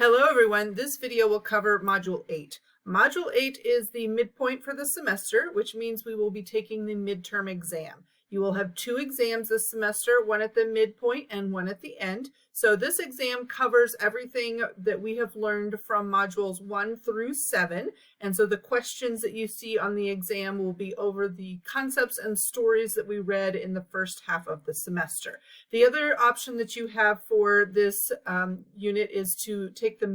Hello everyone, this video will cover Module 8. Module 8 is the midpoint for the semester, which means we will be taking the midterm exam. You will have two exams this semester, one at the midpoint and one at the end. So this exam covers everything that we have learned from modules 1 through 7. And so the questions that you see on the exam will be over the concepts and stories that we read in the first half of the semester. The other option that you have for this unit is to take the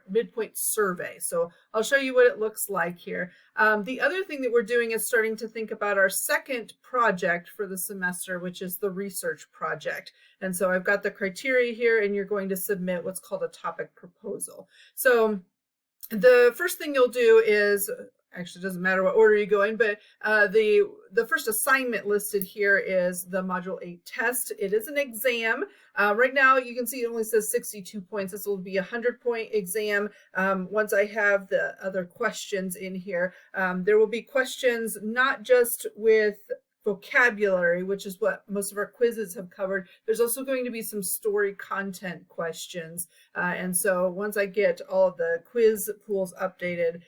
midpoint survey. So I'll show you what it looks like here. The other thing that we're doing is starting to think about our second project for the semester, which is the research project. And so I've got the criteria here, and you're going to submit what's called a topic proposal. So the first thing you'll do is, actually doesn't matter what order you go in, but the first assignment listed here is the Module 8 test. It is an exam. Right now you can see it only says 62 points. This will be a 100-point exam. Once I have the other questions in here, there will be questions not just with vocabulary, which is what most of our quizzes have covered. There's also going to be some story content questions. And so once I get all of the quiz pools updated,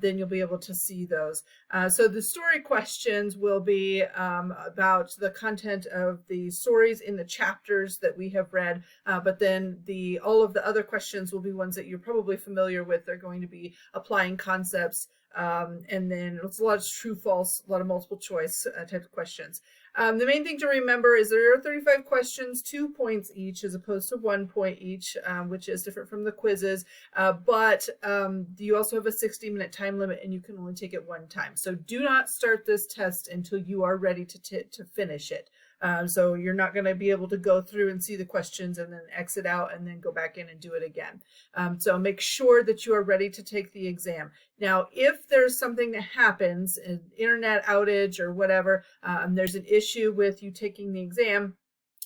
then you'll be able to see those. So the story questions will be about the content of the stories in the chapters that we have read, but then all of the other questions will be ones that you're probably familiar with. They're going to be applying concepts, and then it's a lot of true, false, a lot of multiple choice type of questions. The main thing to remember is there are 35 questions, 2 points each, as opposed to 1 point each, which is different from the quizzes. But you also have a 60-minute time limit, and you can only take it one time. So do not start this test until you are ready to finish it. So you're not going to be able to go through and see the questions and then exit out and then go back in and do it again. So make sure that you are ready to take the exam. Now, if there's something that happens, an internet outage or whatever, there's an issue with you taking the exam,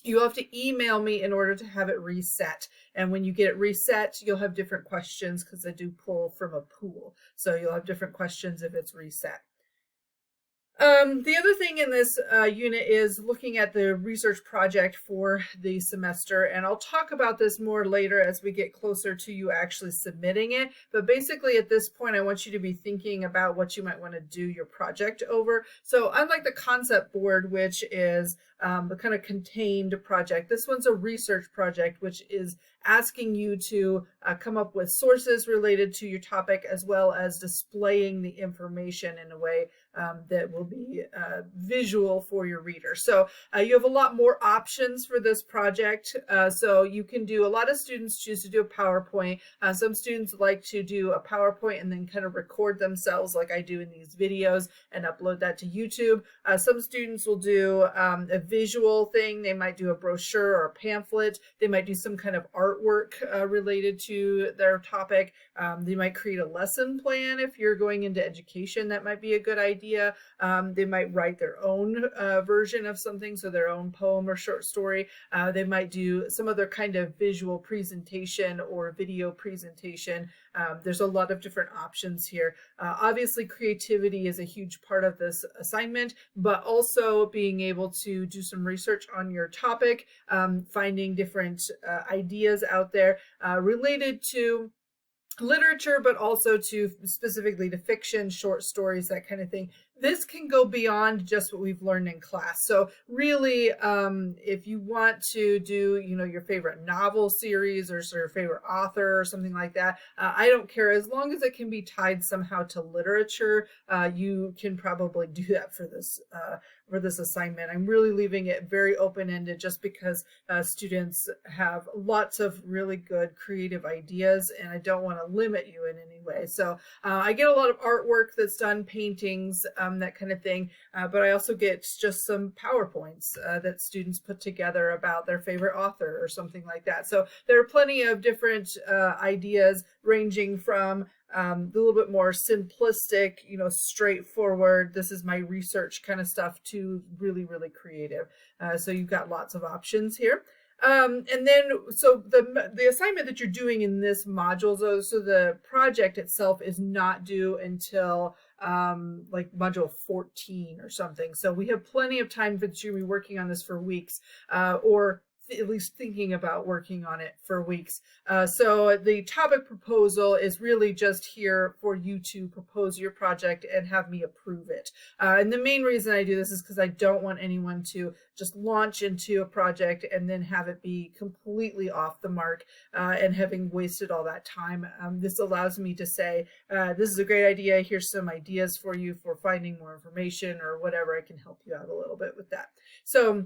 you'll have to email me in order to have it reset. And when you get it reset, you'll have different questions because I do pull from a pool. So you'll have different questions if it's reset. The other thing in this unit is looking at the research project for the semester, and I'll talk about this more later as we get closer to you actually submitting it. But basically at this point, I want you to be thinking about what you might want to do your project over. So unlike the concept board, which is the kind of contained project, this one's a research project, which is asking you to come up with sources related to your topic, as well as displaying the information in a way that will be visual for your reader. So you have a lot more options for this project. So you can do, a lot of students choose to do a PowerPoint. Some students like to do a PowerPoint and then kind of record themselves like I do in these videos and upload that to YouTube. Some students will do a visual thing. They might do a brochure or a pamphlet. They might do some kind of artwork related to their topic. They might create a lesson plan. If you're going into education, that might be a good idea. They might write their own version of something, so their own poem or short story. They might do some other kind of visual presentation or video presentation. There's a lot of different options here. Obviously, creativity is a huge part of this assignment, but also being able to do some research on your topic, finding different ideas out there related to literature, but also to specifically to fiction, short stories, that kind of thing. This can go beyond just what we've learned in class. So really, if you want to do, your favorite novel series or your favorite author or something like that, I don't care. As long as it can be tied somehow to literature, you can probably do that for this assignment. I'm really leaving it very open-ended just because students have lots of really good creative ideas, and I don't want to limit you in any way. So I get a lot of artwork that's done, paintings, that kind of thing, but I also get just some PowerPoints that students put together about their favorite author or something like that. So there are plenty of different ideas, ranging from a little bit more simplistic, straightforward, this is my research kind of stuff, to really, really creative. So you've got lots of options here. And then, so the assignment that you're doing in this module, so the project itself is not due until like module 14 or something. So we have plenty of time for you to be working on this for weeks, or at least thinking about working on it for weeks. So the topic proposal is really just here for you to propose your project and have me approve it. And the main reason I do this is because I don't want anyone to just launch into a project and then have it be completely off the mark and having wasted all that time. This allows me to say, this is a great idea. Here's some ideas for you for finding more information or whatever. I can help you out a little bit with that. So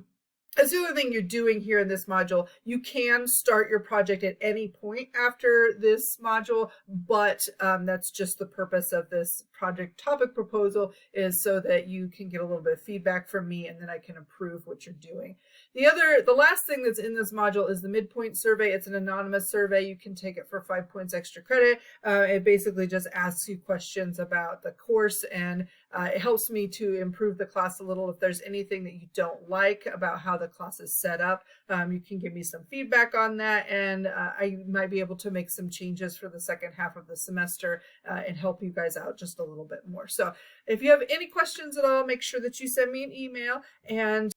that's the other thing you're doing here in this module. You can start your project at any point after this module, but that's just the purpose of this project topic proposal, is so that you can get a little bit of feedback from me and then I can approve what you're doing. The last thing that's in this module is the midpoint survey. It's an anonymous survey. You can take it for 5 points extra credit. It basically just asks you questions about the course, and it helps me to improve the class a little. If there's anything that you don't like about how the class is set up, you can give me some feedback on that, and I might be able to make some changes for the second half of the semester and help you guys out just a little bit more. So if you have any questions at all, make sure that you send me an email, and